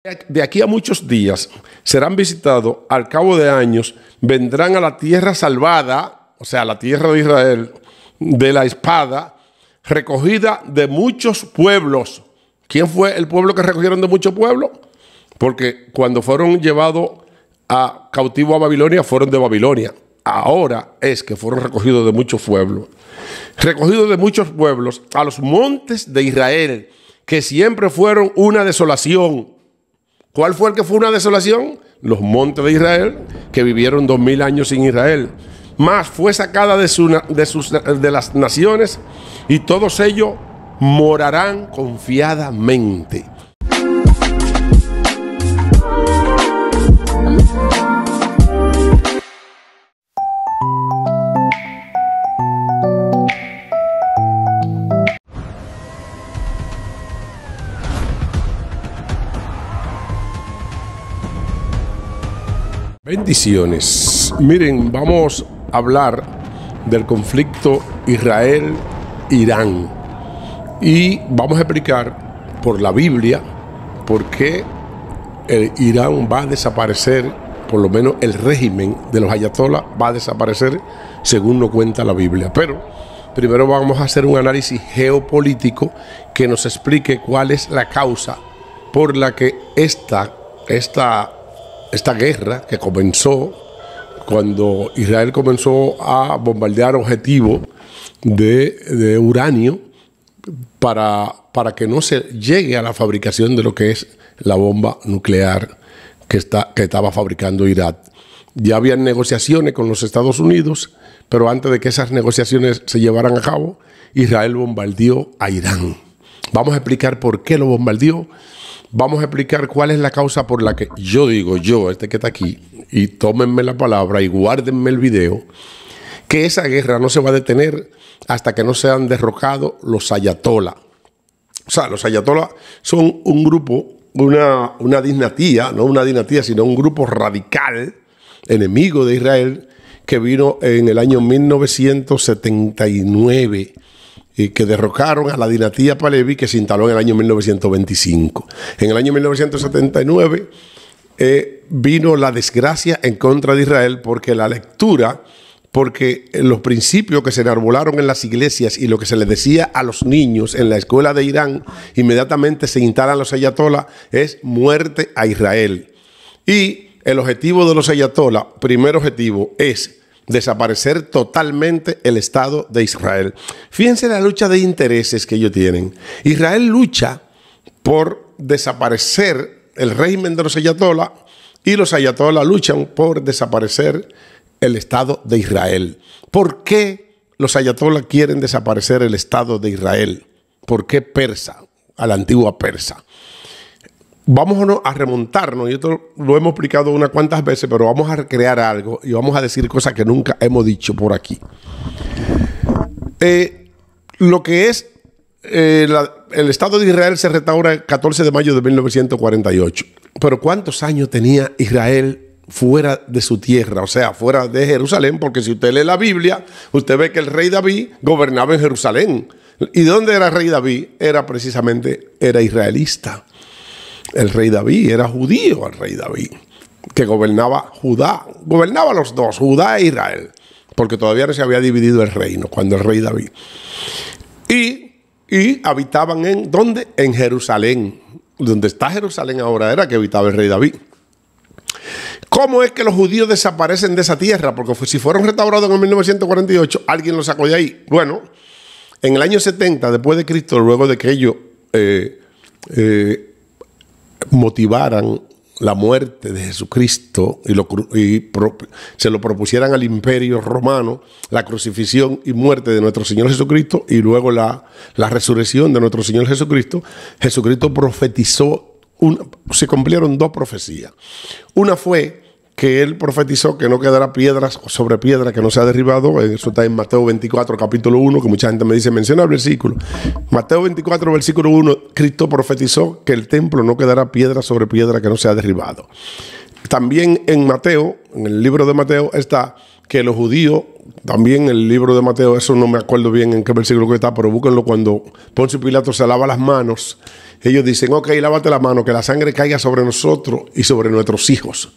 De aquí a muchos días serán visitados, al cabo de años, vendrán a la tierra salvada, o sea, la tierra de Israel, de la espada, recogida de muchos pueblos. ¿Quién fue el pueblo que recogieron de muchos pueblos? Porque cuando fueron llevados a cautivo a Babilonia, fueron de Babilonia. Ahora es que fueron recogidos de muchos pueblos. Recogidos de muchos pueblos a los montes de Israel, que siempre fueron una desolación. ¿Cuál fue el que fue una desolación? Los montes de Israel, que vivieron 2000 años sin Israel. Más fue sacada de las naciones, y todos ellos morarán confiadamente. Bendiciones. Miren, vamos a hablar del conflicto Israel-Irán y vamos a explicar por la Biblia por qué Irán va a desaparecer, por lo menos el régimen de los ayatolás va a desaparecer según nos cuenta la Biblia. Pero primero vamos a hacer un análisis geopolítico que nos explique cuál es la causa por la que esta guerra que comenzó cuando Israel comenzó a bombardear objetivos de uranio para que no se llegue a la fabricación de lo que es la bomba nuclear que estaba fabricando Irán. Ya habían negociaciones con los Estados Unidos, pero antes de que esas negociaciones se llevaran a cabo, Israel bombardeó a Irán. Vamos a explicar por qué lo bombardeó. Vamos a explicar cuál es la causa por la que yo, este que está aquí, y tómenme la palabra y guárdenme el video, que esa guerra no se va a detener hasta que no sean derrocados los ayatolás. O sea, los ayatolás son un grupo, una dinastía, no una dinastía, sino un grupo radical, enemigo de Israel, que vino en el año 1979, y que derrocaron a la dinastía Pahlaví, que se instaló en el año 1925. En el año 1979 vino la desgracia en contra de Israel porque los principios que se enarbolaron en las iglesias y lo que se les decía a los niños en la escuela de Irán, inmediatamente se instalan los ayatolás, es muerte a Israel. Y el objetivo de los ayatolás, primer objetivo, es desaparecer totalmente el Estado de Israel. Fíjense la lucha de intereses que ellos tienen. Israel lucha por desaparecer el régimen de los ayatolás y los ayatolás luchan por desaparecer el Estado de Israel. ¿Por qué los ayatolás quieren desaparecer el Estado de Israel? ¿Por qué Persa, a la antigua Persa? Vamos a remontarnos, y esto lo hemos explicado unas cuantas veces, pero vamos a recrear algo y vamos a decir cosas que nunca hemos dicho por aquí. Lo que es el Estado de Israel se restaura el 14 de mayo de 1948. Pero ¿cuántos años tenía Israel fuera de su tierra? O sea, fuera de Jerusalén, porque si usted lee la Biblia, usted ve que el rey David gobernaba en Jerusalén. ¿Y dónde era el rey David? Era israelista. El rey David era judío, el rey David, que gobernaba Judá. Gobernaba los dos, Judá e Israel, porque todavía no se había dividido el reino cuando el rey David. Y habitaban ¿en dónde? En Jerusalén. Donde está Jerusalén ahora era que habitaba el rey David. ¿Cómo es que los judíos desaparecen de esa tierra? Porque si fueron restaurados en 1948, alguien los sacó de ahí. Bueno, en el año 70 después de Cristo, luego de que ellos motivaran la muerte de Jesucristo y se lo propusieran al imperio romano, la crucifixión y muerte de nuestro Señor Jesucristo, y luego la resurrección de nuestro Señor Jesucristo, Jesucristo profetizó, se cumplieron dos profecías. Una fue que él profetizó que no quedará piedra sobre piedra que no sea derribado. Eso está en Mateo 24, capítulo 1, que mucha gente me dice, menciona el versículo. Mateo 24, versículo 1, Cristo profetizó que el templo no quedará piedra sobre piedra que no sea derribado. También en Mateo, en el libro de Mateo, está que los judíos, también el libro de Mateo, eso no me acuerdo bien en qué versículo que está, pero búsquenlo, cuando Poncio Pilato se lava las manos ellos dicen, ok, lávate la mano, que la sangre caiga sobre nosotros y sobre nuestros hijos.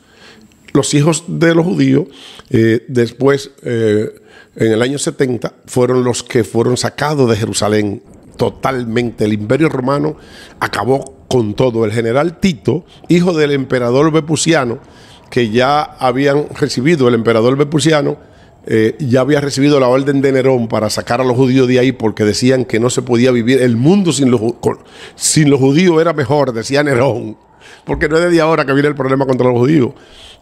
Los hijos de los judíos, después, en el año 70, fueron los que fueron sacados de Jerusalén totalmente. El Imperio Romano acabó con todo. El general Tito, hijo del emperador Vespuciano, que ya habían recibido, el emperador Vespuciano, ya había recibido la orden de Nerón para sacar a los judíos de ahí porque decían que no se podía vivir. El mundo sin los judíos era mejor, decía Nerón. Porque no es de ahora que viene el problema contra los judíos.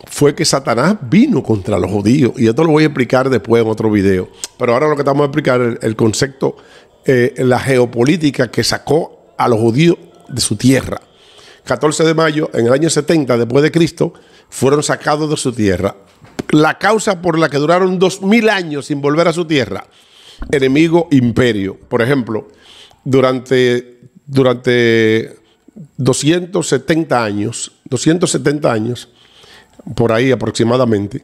Fue que Satanás vino contra los judíos. Y esto lo voy a explicar después en otro video. Pero ahora lo que estamos a explicar es el concepto, la geopolítica que sacó a los judíos de su tierra. 14 de mayo, en el año 70 después de Cristo, fueron sacados de su tierra. La causa por la que duraron 2000 años sin volver a su tierra, enemigo imperio. Por ejemplo, durante 270 años, por ahí aproximadamente,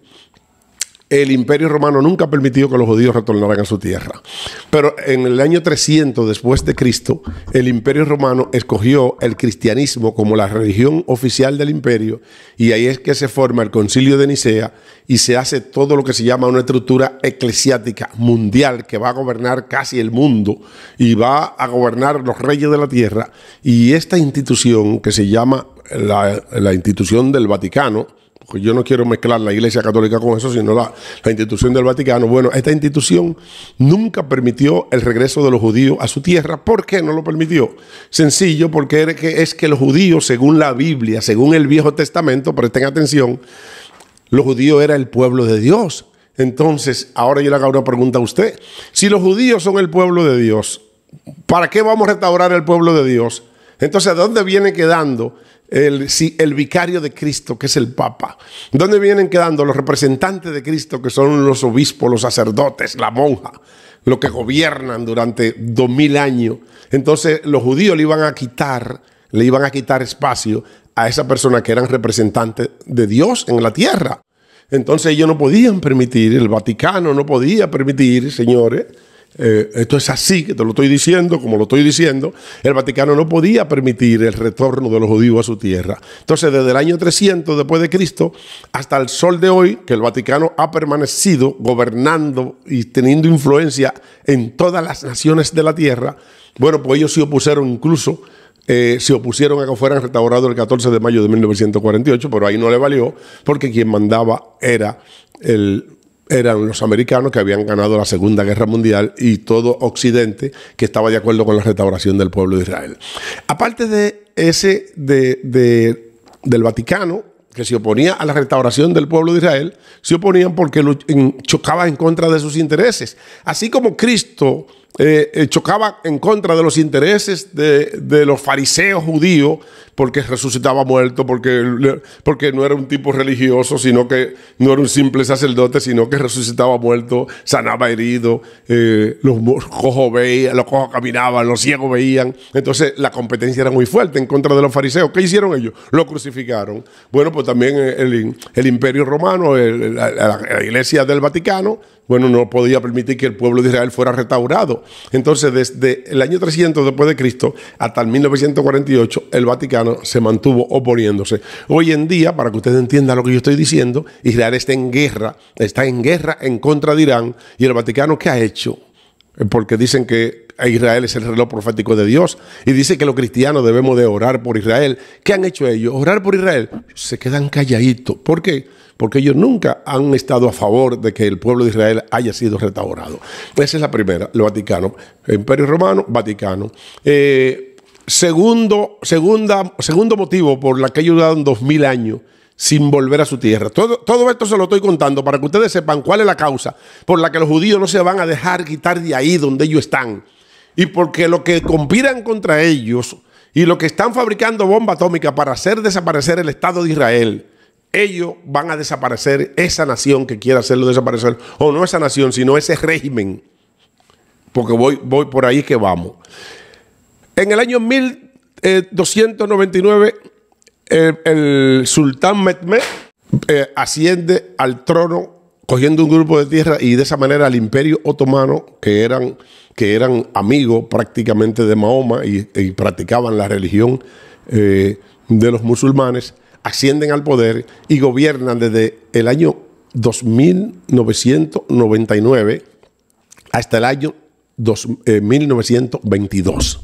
el Imperio Romano nunca permitió que los judíos retornaran a su tierra. Pero en el año 300 después de Cristo, el Imperio Romano escogió el cristianismo como la religión oficial del imperio, y ahí es que se forma el Concilio de Nicea y se hace todo lo que se llama una estructura eclesiástica mundial que va a gobernar casi el mundo y va a gobernar los reyes de la tierra. Y esta institución que se llama la institución del Vaticano, porque yo no quiero mezclar la Iglesia Católica con eso, sino la institución del Vaticano. Bueno, esta institución nunca permitió el regreso de los judíos a su tierra. ¿Por qué no lo permitió? Sencillo, porque es que los judíos, según la Biblia, según el Viejo Testamento, presten atención, los judíos eran el pueblo de Dios. Entonces, ahora yo le hago una pregunta a usted. Si los judíos son el pueblo de Dios, ¿para qué vamos a restaurar el pueblo de Dios? Entonces, ¿de dónde viene quedando el vicario de Cristo, que es el Papa? ¿Dónde vienen quedando los representantes de Cristo, que son los obispos, los sacerdotes, la monja, los que gobiernan durante 2000 años? Entonces los judíos le iban a quitar espacio a esa persona que eran representantes de Dios en la tierra. Entonces ellos no podían permitir, el Vaticano no podía permitir, señores, esto es así, que te lo estoy diciendo, como lo estoy diciendo, el Vaticano no podía permitir el retorno de los judíos a su tierra. Entonces, desde el año 300 después de Cristo hasta el sol de hoy, que el Vaticano ha permanecido gobernando y teniendo influencia en todas las naciones de la tierra, bueno, pues ellos se opusieron incluso, se opusieron a que fueran restaurados el 14 de mayo de 1948, pero ahí no le valió, porque quien mandaba eran los americanos, que habían ganado la Segunda Guerra Mundial, y todo Occidente que estaba de acuerdo con la restauración del pueblo de Israel. Aparte de del Vaticano, que se oponía a la restauración del pueblo de Israel, se oponían porque chocaba en contra de sus intereses. Así como Cristo chocaba en contra de los intereses de los fariseos judíos, porque resucitaba muerto, porque no era un tipo religioso, sino que no era un simple sacerdote, sino que resucitaba muerto, sanaba herido, los cojos veían, los cojos caminaban, los ciegos veían. Entonces la competencia era muy fuerte en contra de los fariseos. ¿Qué hicieron ellos? Lo crucificaron. Bueno, pues también el Imperio Romano, la Iglesia del Vaticano, bueno, no podía permitir que el pueblo de Israel fuera restaurado. Entonces, desde el año 300 después de Cristo hasta el 1948, el Vaticano se mantuvo oponiéndose. Hoy en día, para que ustedes entiendan lo que yo estoy diciendo, Israel está en guerra en contra de Irán. ¿Y el Vaticano qué ha hecho? Porque dicen que Israel es el reloj profético de Dios, y dice que los cristianos debemos de orar por Israel. ¿Qué han hecho ellos? ¿Orar por Israel? Se quedan calladitos. ¿Por qué? Porque ellos nunca han estado a favor de que el pueblo de Israel haya sido restaurado. Esa es la primera, el Vaticano. Imperio Romano, Vaticano. Segundo motivo por la que ellos duraron 2000 años sin volver a su tierra. Todo esto se lo estoy contando para que ustedes sepan cuál es la causa por la que los judíos no se van a dejar quitar de ahí donde ellos están. Y porque los que conspiran contra ellos y los que están fabricando bomba atómica para hacer desaparecer el Estado de Israel, ellos van a desaparecer esa nación que quiera hacerlo desaparecer. O no esa nación, sino ese régimen. Porque voy por ahí que vamos. En el año 1299, el sultán Mehmed asciende al trono cogiendo un grupo de tierra, y de esa manera el Imperio Otomano, que eran amigos prácticamente de Mahoma y practicaban la religión de los musulmanes, ascienden al poder y gobiernan desde el año 2999 hasta el año 1922.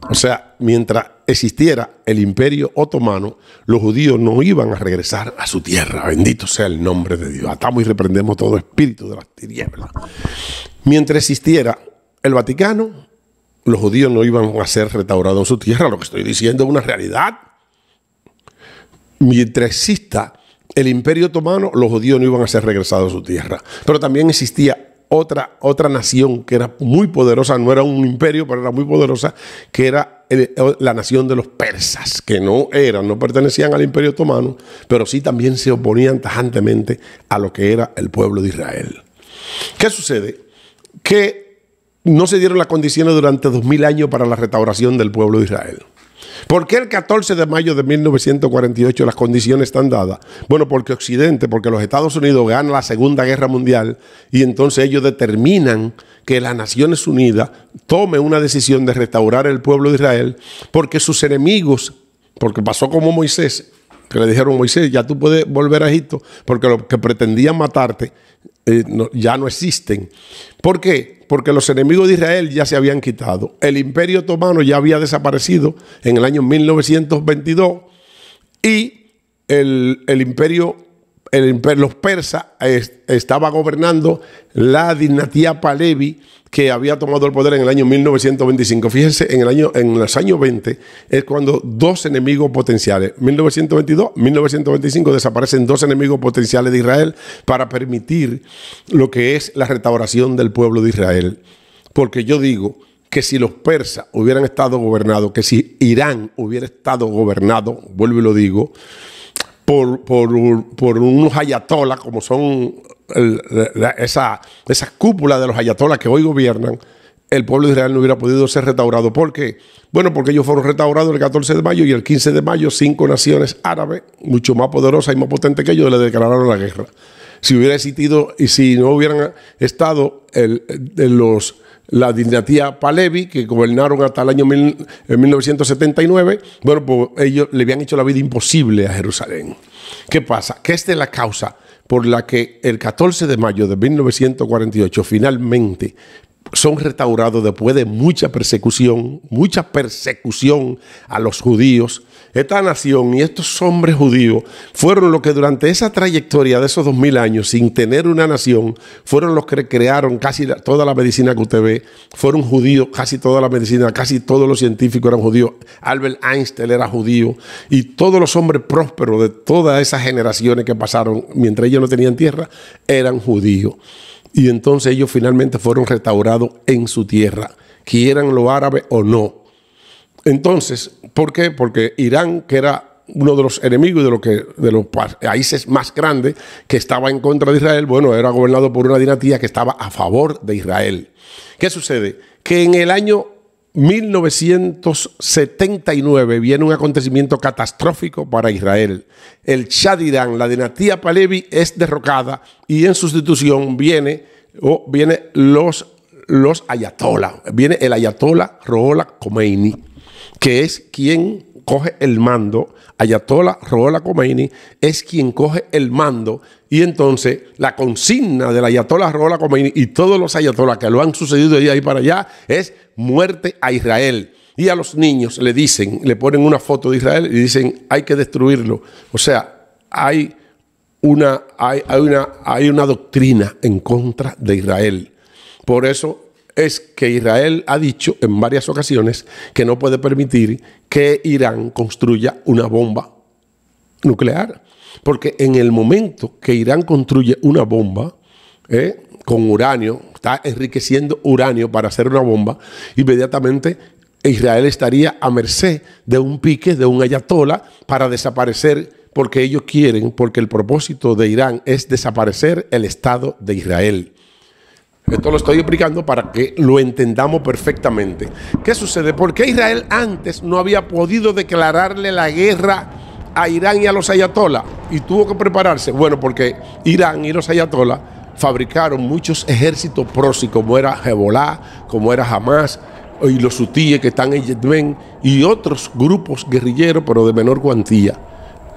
O sea, mientras existiera el Imperio Otomano, los judíos no iban a regresar a su tierra. Bendito sea el nombre de Dios. Atamos y reprendemos todo espíritu de las tinieblas. Mientras existiera el Vaticano, los judíos no iban a ser restaurados en su tierra. Lo que estoy diciendo es una realidad. Mientras exista el Imperio Otomano, los judíos no iban a ser regresados a su tierra. Pero también existía otra nación que era muy poderosa, no era un imperio, pero era muy poderosa, que era la nación de los persas, que no pertenecían al Imperio Otomano, pero sí también se oponían tajantemente a lo que era el pueblo de Israel. ¿Qué sucede? Que no se dieron las condiciones durante 2000 años para la restauración del pueblo de Israel. ¿Por qué el 14 de mayo de 1948 las condiciones están dadas? Bueno, porque porque los Estados Unidos ganan la Segunda Guerra Mundial y entonces ellos determinan que las Naciones Unidas tomen una decisión de restaurar el pueblo de Israel, porque sus enemigos, porque pasó como Moisés, que le dijeron: Moisés, ya tú puedes volver a Egipto, porque los que pretendían matarte ya no existen. ¿Por qué? Porque los enemigos de Israel ya se habían quitado. El Imperio Otomano ya había desaparecido en el año 1922 y los persas estaban gobernando la dinastía Pahlavi, que había tomado el poder en el año 1925. Fíjense, en los años 20 es cuando dos enemigos potenciales, 1922, 1925, desaparecen dos enemigos potenciales de Israel para permitir lo que es la restauración del pueblo de Israel. Porque yo digo que si los persas hubieran estado gobernados, que si Irán hubiera estado gobernado, vuelvo y lo digo, por unos ayatolás, como son esas cúpulas de los ayatolás que hoy gobiernan, el pueblo de Israel no hubiera podido ser restaurado. ¿Por qué? Bueno, porque ellos fueron restaurados el 14 de mayo y el 15 de mayo 5 naciones árabes, mucho más poderosas y más potentes que ellos, le declararon la guerra. Si hubiera existido y si no hubieran estado la dinastía Pahlavi, que gobernaron hasta el año 1979, bueno, pues ellos le habían hecho la vida imposible a Jerusalén. ¿Qué pasa? Que esta es la causa por la que el 14 de mayo de 1948 finalmente son restaurados después de mucha persecución a los judíos. Esta nación y estos hombres judíos fueron los que durante esa trayectoria de esos 2000 años, sin tener una nación, fueron los que crearon casi toda la medicina que usted ve. Fueron judíos, casi toda la medicina, casi todos los científicos eran judíos. Albert Einstein era judío y todos los hombres prósperos de todas esas generaciones que pasaron mientras ellos no tenían tierra eran judíos. Y entonces ellos finalmente fueron restaurados en su tierra, quieran los árabes o no. Entonces, ¿por qué? Porque Irán, que era uno de los enemigos de los países más grandes que estaba en contra de Israel, bueno, era gobernado por una dinastía que estaba a favor de Israel. ¿Qué sucede? Que en el año 1979 viene un acontecimiento catastrófico para Israel. El Shah de Irán, la dinastía Pahlavi, es derrocada y en sustitución viene los ayatolás. Viene el ayatolá Ruhollah Khomeini, que es quien coge el mando. Ayatollah Ruhollah Khomeini es quien coge el mando, y entonces la consigna del ayatollah Ruhollah Khomeini y todos los ayatolás que lo han sucedido de ahí para allá es muerte a Israel. Y a los niños le ponen una foto de Israel y dicen: hay que destruirlo. O sea, hay una doctrina en contra de Israel. Por eso es que Israel ha dicho en varias ocasiones que no puede permitir que Irán construya una bomba nuclear. Porque en el momento que Irán construye una bomba con uranio, está enriqueciendo uranio para hacer una bomba, inmediatamente Israel estaría a merced de un pique de un ayatolá para desaparecer, porque ellos quieren, porque el propósito de Irán es desaparecer el Estado de Israel. Esto lo estoy explicando para que lo entendamos perfectamente. ¿Qué sucede? ¿Por qué Israel antes no había podido declararle la guerra a Irán y a los ayatolás? y tuvo que prepararse. Bueno, porque Irán y los ayatolás fabricaron muchos ejércitos proxy, como era Hezbollah, como era Hamas, y los hutíes que están en Yemen, y otros grupos guerrilleros, pero de menor cuantía.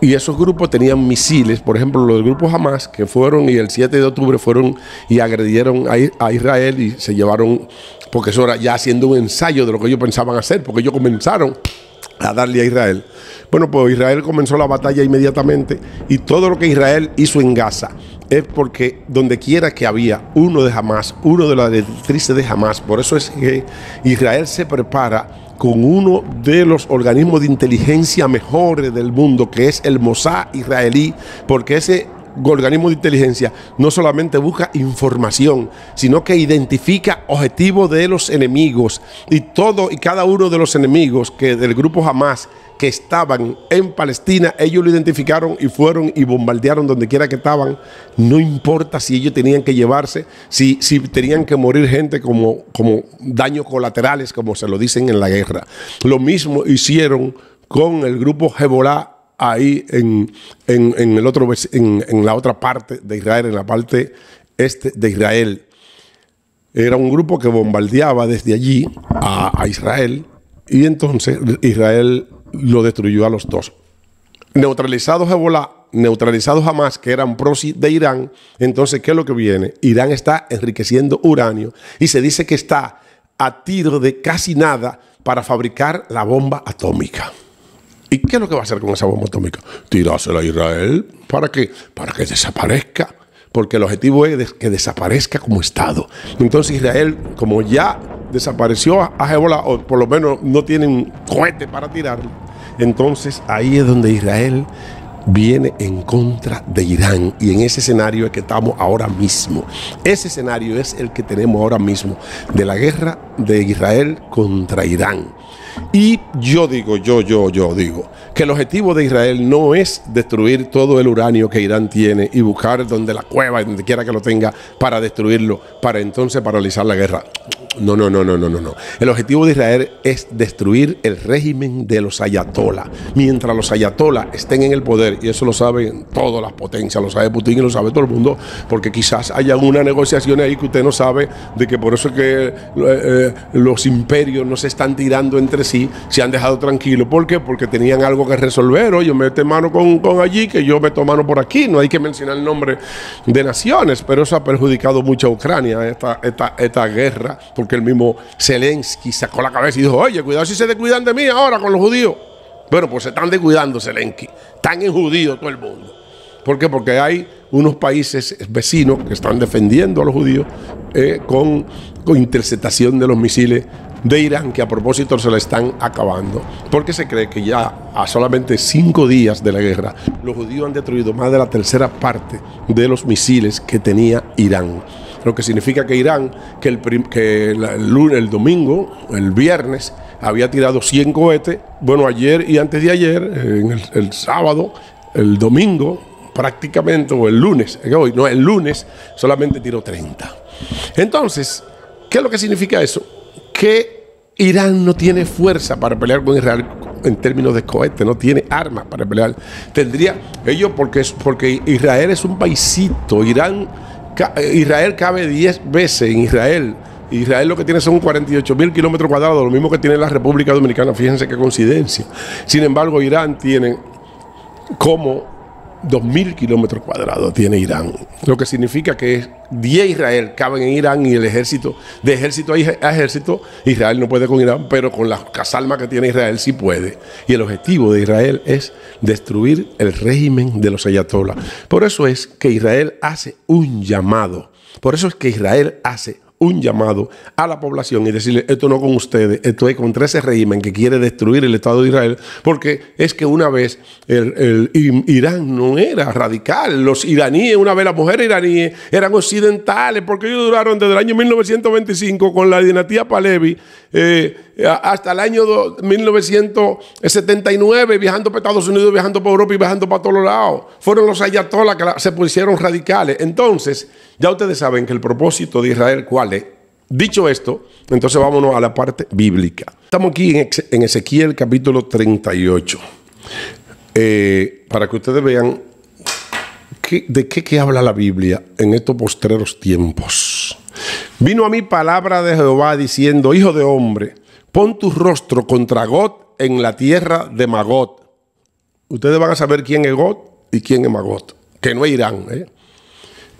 Y esos grupos tenían misiles, por ejemplo, los grupos Hamas, que fueron y el 7 de octubre fueron y agredieron a Israel y se llevaron, porque eso era ya haciendo un ensayo de lo que ellos pensaban hacer, porque ellos comenzaron a darle a Israel. Bueno, pues Israel comenzó la batalla inmediatamente, y todo lo que Israel hizo en Gaza es porque donde quiera que había uno de Hamas, uno de las directrices de Hamas, por eso es que Israel se prepara con uno de los organismos de inteligencia mejores del mundo, que es el Mossad israelí, porque ese organismo de inteligencia no solamente busca información, sino que identifica objetivos de los enemigos, y todo y cada uno de los enemigos que del grupo Hamas que estaban en Palestina, ellos lo identificaron y fueron y bombardearon donde quiera que estaban. No importa si ellos tenían que llevarse, si tenían que morir gente como daños colaterales, como se lo dicen en la guerra. Lo mismo hicieron con el grupo Hezbollah ahí en la otra parte de Israel, en la parte este de Israel. Era un grupo que bombardeaba desde allí a Israel, y entonces Israel lo destruyó a los dos. Neutralizados Hezbollah, neutralizados Hamas, que eran proxy de Irán. Entonces, ¿qué es lo que viene? Irán está enriqueciendo uranio, y se dice que está a tiro de casi nada para fabricar la bomba atómica. ¿Y qué es lo que va a hacer con esa bomba atómica? Tirársela a Israel. ¿Para qué? Para que desaparezca. Porque el objetivo es que desaparezca como Estado. Entonces Israel, como ya desapareció a Hezbollah, o por lo menos no tienen cohete para tirarlo, entonces ahí es donde Israel viene en contra de Irán, y en ese escenario es que estamos ahora mismo. Ese escenario es el que tenemos ahora mismo, de la guerra de Israel contra Irán. Y yo digo que el objetivo de Israel no es destruir todo el uranio que Irán tiene y buscar donde la cueva, donde quiera que lo tenga, para destruirlo, para entonces paralizar la guerra. No. El objetivo de Israel es destruir el régimen de los ayatolás. Mientras los ayatolás estén en el poder, y eso lo saben todas las potencias, lo sabe Putin y lo sabe todo el mundo, porque quizás haya una negociación ahí que usted no sabe, de que por eso es que los imperios no se están tirando entre sí, se han dejado tranquilos. ¿Por qué? Porque tenían algo que resolver. Oye, mete mano con allí, que yo meto mano por aquí. No hay que mencionar el nombre de naciones, pero eso ha perjudicado mucho a Ucrania, esta guerra, porque el mismo Zelensky sacó la cabeza y dijo: oye, cuidado si se descuidan de mí ahora con los judíos. Bueno, pues se están descuidando, Zelensky. Están en judíos todo el mundo. ¿Por qué? Porque hay unos países vecinos que están defendiendo a los judíos con interceptación de los misiles de Irán, que a propósito se la están acabando, porque se cree que ya a solamente 5 días de la guerra los judíos han destruido más de la tercera parte de los misiles que tenía Irán. Lo que significa que Irán, el domingo, el viernes, había tirado 100 cohetes. Bueno, ayer y antes de ayer, el sábado, el domingo prácticamente, o el lunes, el lunes solamente tiró 30. Entonces, ¿qué es lo que significa eso? Que Irán no tiene fuerza para pelear con Israel en términos de cohetes, no tiene armas para pelear. Tendría ellos, porque Israel es un paisito. Israel cabe 10 veces en Israel. Israel lo que tiene son 48.000 kilómetros cuadrados, lo mismo que tiene la República Dominicana. Fíjense qué coincidencia. Sin embargo, Irán tiene como 2.000 kilómetros cuadrados tiene Irán, lo que significa que 10 Israel caben en Irán, y el ejército, de ejército a ejército, Israel no puede con Irán, pero con las armas que tiene Israel sí puede. Y el objetivo de Israel es destruir el régimen de los ayatolás. Por eso es que Israel hace un llamado, a la población y decirle: esto no con ustedes, esto es contra ese régimen que quiere destruir el Estado de Israel, porque es que una vez Irán no era radical. Los iraníes, una vez las mujeres iraníes eran occidentales, porque ellos duraron desde el año 1925 con la dinastía Pahlavi hasta el año 1979, viajando para Estados Unidos, viajando para Europa y viajando para todos lados. Fueron los ayatolás que se pusieron radicales. Entonces, ya ustedes saben que el propósito de Israel, ¿cuál es? Dicho esto, entonces vámonos a la parte bíblica. Estamos aquí en Ezequiel capítulo 38. Para que ustedes vean ¿De qué habla la Biblia en estos postreros tiempos? Vino a mí palabra de Jehová diciendo: hijo de hombre, pon tu rostro contra Gog en la tierra de Magog. Ustedes van a saber quién es Gog y quién es Magog, que no es Irán.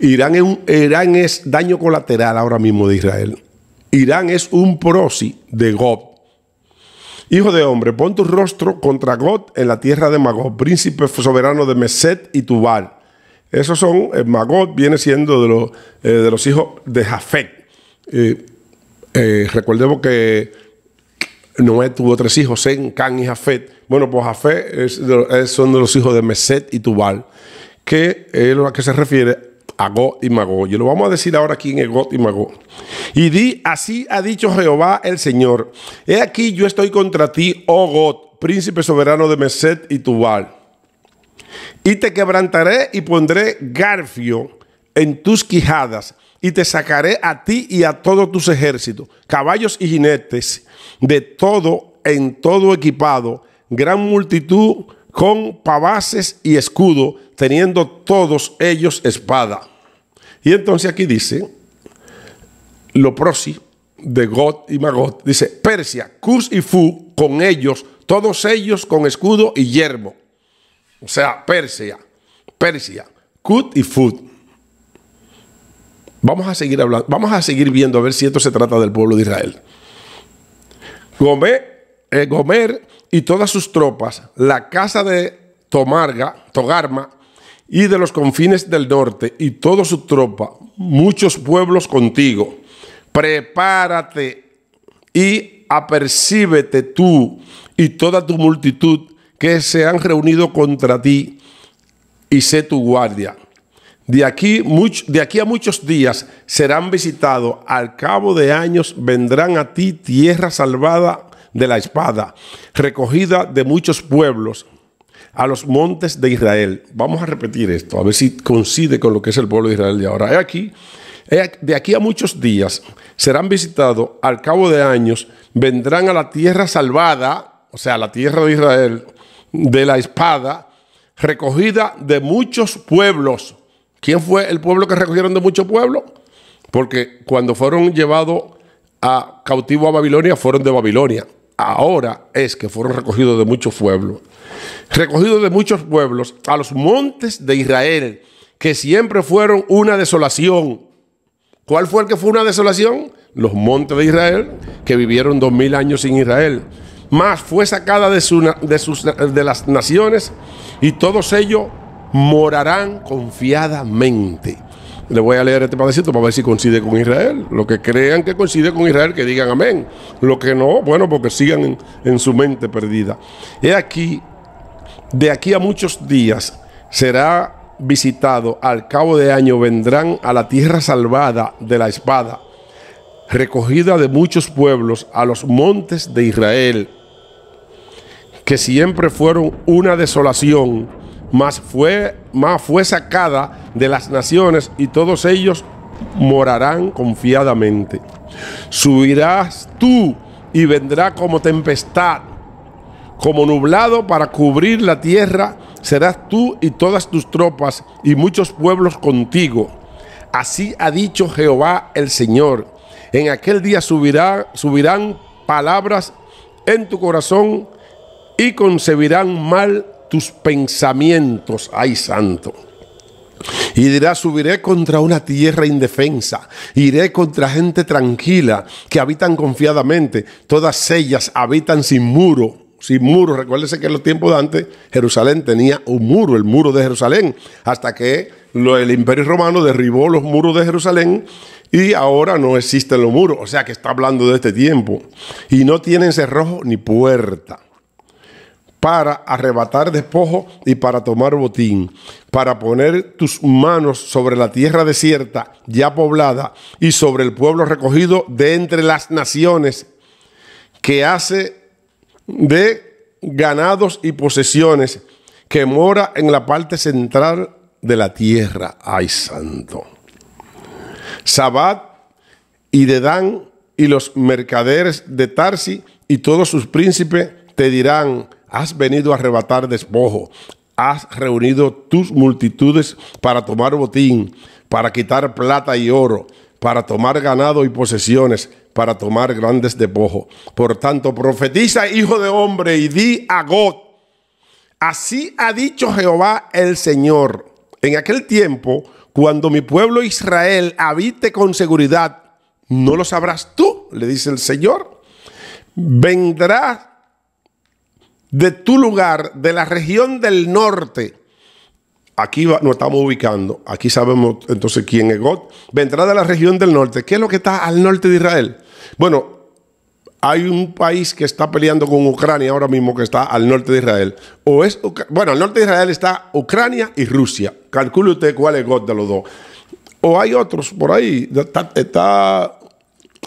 Irán es daño colateral ahora mismo de Israel. Irán es un proxy de Gog. Hijo de hombre, pon tu rostro contra Gog en la tierra de Magog, príncipe soberano de Meset y Tubal. Esos son, Magog viene siendo de los hijos de Jafet. Recordemos que Noé tuvo 3 hijos, Sem, Cam y Jafet. Bueno, pues Jafet son de los hijos de Meset y Tubal, que es a que se refiere a Gog y Magog. Y lo vamos a decir ahora quién es Gog y Magog. Y di: así ha dicho Jehová el Señor: he aquí yo estoy contra ti, oh Gog, príncipe soberano de Meset y Tubal. Y te quebrantaré y pondré garfio en tus quijadas, y te sacaré a ti y a todos tus ejércitos, caballos y jinetes, de todo en todo equipado, gran multitud con pavases y escudo, teniendo todos ellos espada. Y entonces aquí dice, lo proxy de Gog y Magog, dice: Persia, Cus y Fu, con ellos, todos ellos con escudo y yermo. O sea, Persia, Cus y Fu. Vamos a seguir hablando, vamos a seguir viendo a ver si esto se trata del pueblo de Israel. Gomer y todas sus tropas, la casa de Togarma y de los confines del norte y toda su tropa, muchos pueblos contigo. Prepárate y apercíbete tú y toda tu multitud que se han reunido contra ti, y sé tu guardia. De aquí a muchos días serán visitados, al cabo de años vendrán a ti tierra salvada de la espada, recogida de muchos pueblos, a los montes de Israel. Vamos a repetir esto, a ver si coincide con lo que es el pueblo de Israel de ahora. De aquí a muchos días serán visitados, al cabo de años vendrán a la tierra salvada, o sea, la tierra de Israel, de la espada, recogida de muchos pueblos. ¿Quién fue el pueblo que recogieron de muchos pueblos? Porque cuando fueron llevados a cautivo a Babilonia, fueron de Babilonia. Ahora es que fueron recogidos de muchos pueblos. Recogidos de muchos pueblos a los montes de Israel, que siempre fueron una desolación. ¿Cuál fue el que fue una desolación? Los montes de Israel, que vivieron 2000 años sin Israel. Mas fue sacada de las naciones, y todos ellos morarán confiadamente. Le voy a leer este pedacito para ver si coincide con Israel. Los que crean que coincide con Israel, que digan amén. Los que no, bueno, porque sigan en su mente perdida. He aquí, de aquí a muchos días será visitado, al cabo de año vendrán a la tierra salvada de la espada, recogida de muchos pueblos, a los montes de Israel, que siempre fueron una desolación, mas fue sacada de las naciones, y todos ellos morarán confiadamente. Subirás tú y vendrá como tempestad, como nublado para cubrir la tierra, serás tú y todas tus tropas y muchos pueblos contigo. Así ha dicho Jehová el Señor. En aquel día subirán palabras en tu corazón y concebirán mal tus pensamientos. ¡Ay, santo! Y dirás: subiré contra una tierra indefensa, iré contra gente tranquila que habitan confiadamente, todas ellas habitan sin muro. Sin muro. Recuérdese que en los tiempos de antes Jerusalén tenía un muro, el muro de Jerusalén, hasta que el Imperio Romano derribó los muros de Jerusalén y ahora no existen los muros. O sea que está hablando de este tiempo. Y no tienen cerrojo ni puerta, para arrebatar despojo y para tomar botín, para poner tus manos sobre la tierra desierta ya poblada y sobre el pueblo recogido de entre las naciones, que hace de ganados y posesiones, que mora en la parte central de la tierra. ¡Ay, santo! Sabat y Dedán y los mercaderes de Tarsi y todos sus príncipes te dirán: has venido a arrebatar despojo, has reunido tus multitudes para tomar botín, para quitar plata y oro, para tomar ganado y posesiones, para tomar grandes despojos. Por tanto, profetiza, hijo de hombre, y di a Gog: así ha dicho Jehová el Señor. En aquel tiempo, cuando mi pueblo Israel habite con seguridad, ¿no lo sabrás tú?, le dice el Señor. Vendrá de tu lugar, de la región del norte. Aquí nos estamos ubicando. Aquí sabemos entonces quién es Gog. Vendrá de la región del norte. ¿Qué es lo que está al norte de Israel? Bueno, hay un país que está peleando con Ucrania ahora mismo, que está al norte de Israel. Bueno, al norte de Israel está Ucrania y Rusia. Calcule usted cuál es Gog de los dos. O hay otros por ahí.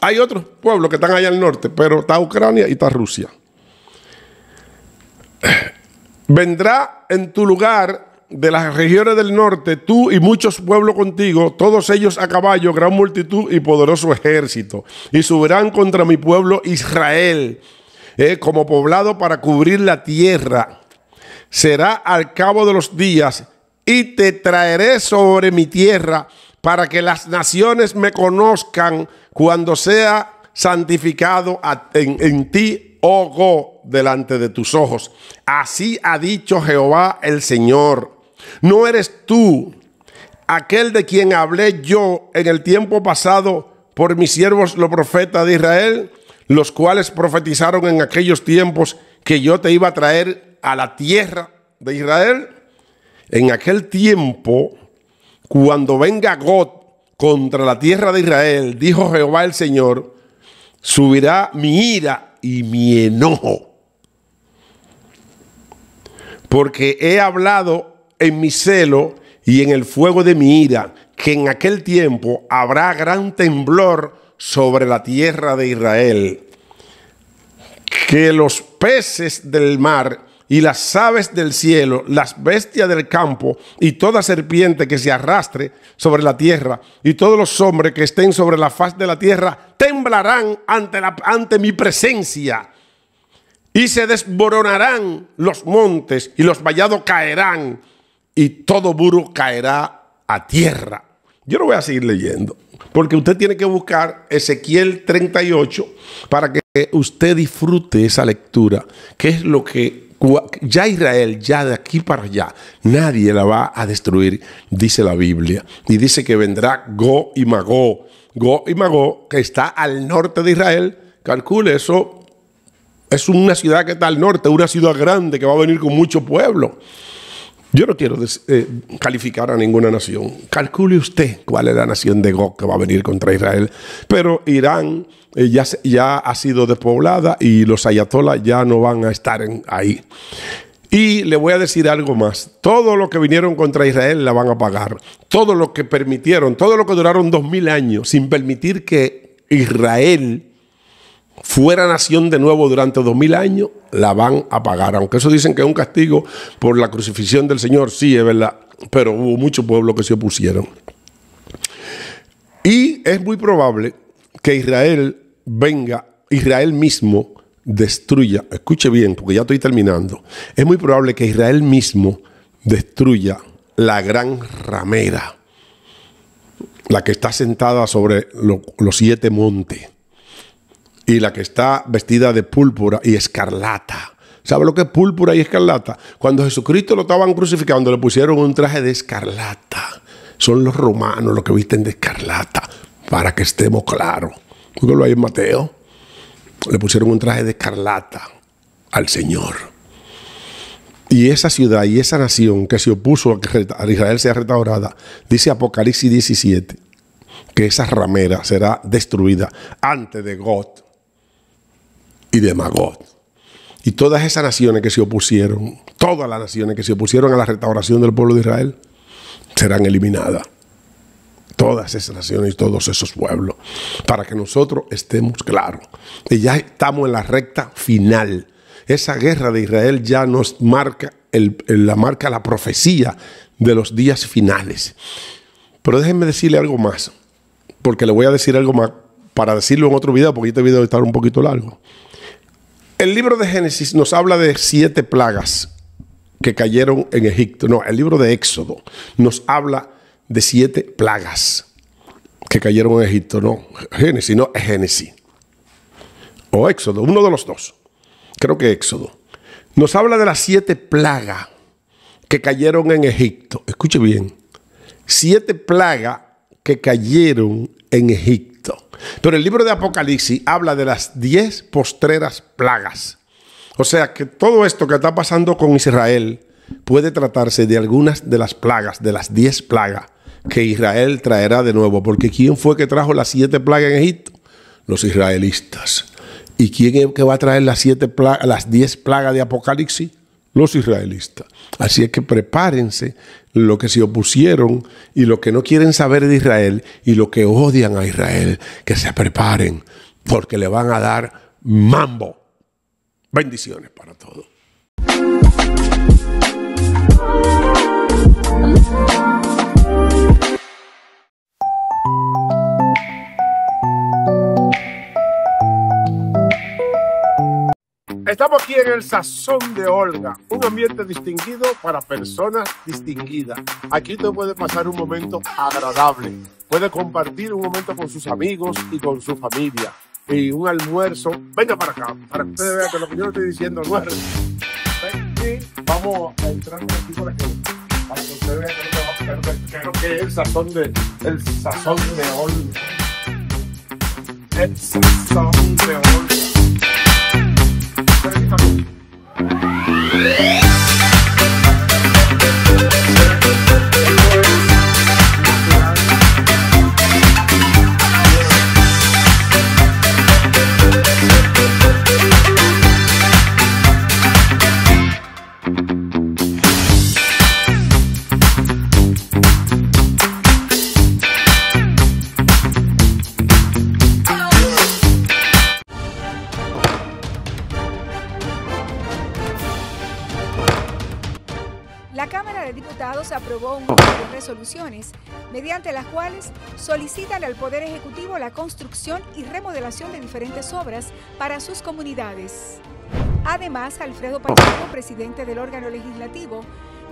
Hay otros pueblos que están allá al norte, pero está Ucrania y está Rusia. Vendrá en tu lugar de las regiones del norte, tú y muchos pueblos contigo, todos ellos a caballo, gran multitud y poderoso ejército, y subirán contra mi pueblo Israel, como poblado para cubrir la tierra. Será al cabo de los días, y te traeré sobre mi tierra, para que las naciones me conozcan, cuando sea santificado en ti, oh Gog, delante de tus ojos. Así ha dicho Jehová el Señor. ¿No eres tú aquel de quien hablé yo en el tiempo pasado por mis siervos los profetas de Israel, los cuales profetizaron en aquellos tiempos que yo te iba a traer a la tierra de Israel? En aquel tiempo, cuando venga Gog contra la tierra de Israel, dijo Jehová el Señor, subirá mi ira y mi enojo, porque he hablado en mi celo y en el fuego de mi ira, que en aquel tiempo habrá gran temblor sobre la tierra de Israel, que los peces del mar y las aves del cielo, las bestias del campo y toda serpiente que se arrastre sobre la tierra y todos los hombres que estén sobre la faz de la tierra temblarán ante mi presencia, y se desmoronarán los montes y los vallados caerán y todo muro caerá a tierra. Yo no voy a seguir leyendo, porque usted tiene que buscar Ezequiel 38 para que usted disfrute esa lectura, que es lo que ya Israel, ya de aquí para allá, nadie la va a destruir, dice la Biblia. Y dice que vendrá Gog y Magog. Gog y Magog, que está al norte de Israel. Calcule, eso es una ciudad que está al norte, una ciudad grande que va a venir con mucho pueblo. Yo no quiero calificar a ninguna nación. Calcule usted cuál es la nación de Gog que va a venir contra Israel. Pero Irán ya ha sido despoblada y los ayatolás ya no van a estar ahí. Y le voy a decir algo más. Todo lo que vinieron contra Israel la van a pagar. Todo lo que permitieron, todo lo que duraron 2000 años sin permitir que Israel fuera nación de nuevo durante 2000 años, la van a pagar. Aunque eso dicen que es un castigo por la crucifixión del Señor, sí, es verdad, pero hubo muchos pueblos que se opusieron. Y es muy probable que Israel mismo destruya, escuche bien, porque ya estoy terminando, es muy probable que Israel mismo destruya la gran ramera, la que está sentada sobre los 7 montes, y la que está vestida de púrpura y escarlata. ¿Sabe lo que es púrpura y escarlata? Cuando Jesucristo lo estaban crucificando, le pusieron un traje de escarlata. Son los romanos los que visten de escarlata, para que estemos claros. Búsquelo ahí en Mateo. Le pusieron un traje de escarlata al Señor. Y esa ciudad y esa nación que se opuso a que Israel sea restaurada, dice Apocalipsis 17, que esa ramera será destruida antes de Gog y de Magog. Y todas esas naciones que se opusieron, todas las naciones que se opusieron a la restauración del pueblo de Israel, serán eliminadas. Todas esas naciones y todos esos pueblos, para que nosotros estemos claros. Y ya estamos en la recta final. Esa guerra de Israel ya nos marca la profecía de los días finales. Pero déjenme decirle algo más, porque le voy a decir algo más para decirlo en otro video, porque este video está un poquito largo. El libro de Génesis nos habla de 7 plagas que cayeron en Egipto. No, el libro de Éxodo nos habla de 7 plagas que cayeron en Egipto. No, Génesis, no, es Génesis. O Éxodo, uno de los dos. Creo que Éxodo. Nos habla de las 7 plagas que cayeron en Egipto. Escuche bien. 7 plagas que cayeron en Egipto. Pero el libro de Apocalipsis habla de las 10 postreras plagas. O sea que todo esto que está pasando con Israel puede tratarse de algunas de las plagas, de las 10 plagas que Israel traerá de nuevo. Porque ¿quién fue que trajo las 7 plagas en Egipto? Los israelitas. ¿Y quién es que va a traer las 10 plagas de Apocalipsis? Los israelitas. Así es que prepárense, los que se opusieron y los que no quieren saber de Israel y los que odian a Israel, que se preparen porque le van a dar mambo. Bendiciones para todos. Estamos aquí en el Sazón de Olga, un ambiente distinguido para personas distinguidas. Aquí usted puede pasar un momento agradable, puede compartir un momento con sus amigos y con su familia. Y un almuerzo, venga para acá, para que ustedes vean que lo que yo le estoy diciendo no es. Y vamos a entrar aquí por aquí, para que ustedes vean que es el sazón de Olga. El Sazón de Olga. La Cámara de Diputados aprobó un conjunto de resoluciones mediante las cuales solicitan al Poder Ejecutivo la construcción y remodelación de diferentes obras para sus comunidades. Además, Alfredo Pacheco, presidente del órgano legislativo,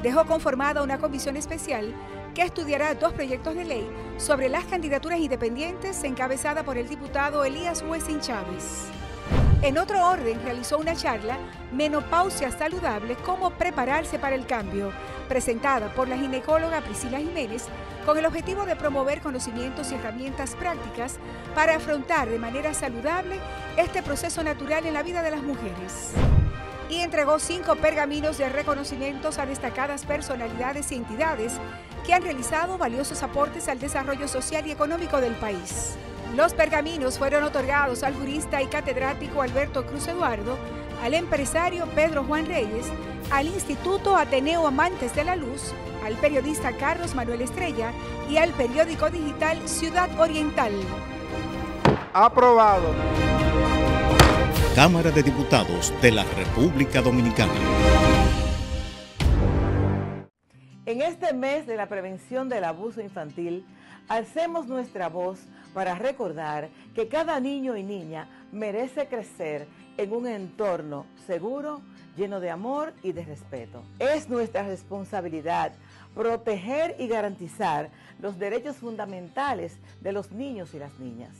dejó conformada una comisión especial que estudiará 2 proyectos de ley sobre las candidaturas independientes encabezada por el diputado Elías Huesín Chávez. En otro orden, realizó una charla Menopausia Saludable, cómo prepararse para el cambio, presentada por la ginecóloga Priscila Jiménez, con el objetivo de promover conocimientos y herramientas prácticas para afrontar de manera saludable este proceso natural en la vida de las mujeres. Y entregó 5 pergaminos de reconocimientos a destacadas personalidades y entidades que han realizado valiosos aportes al desarrollo social y económico del país. Los pergaminos fueron otorgados al jurista y catedrático Alberto Cruz Eduardo, al empresario Pedro Juan Reyes, al Instituto Ateneo Amantes de la Luz, al periodista Carlos Manuel Estrella y al periódico digital Ciudad Oriental. Aprobado. Cámara de Diputados de la República Dominicana. En este mes de la prevención del abuso infantil, alcemos nuestra voz para recordar que cada niño y niña merece crecer en un entorno seguro, lleno de amor y de respeto. Es nuestra responsabilidad proteger y garantizar los derechos fundamentales de los niños y las niñas.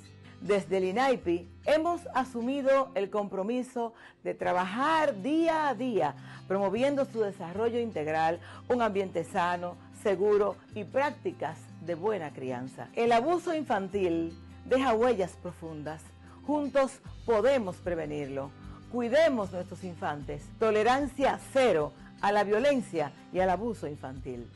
Desde el INAIPI hemos asumido el compromiso de trabajar día a día promoviendo su desarrollo integral, un ambiente sano, seguro y prácticas de buena crianza. El abuso infantil deja huellas profundas. Juntos podemos prevenirlo. Cuidemos nuestros infantes. Tolerancia cero a la violencia y al abuso infantil.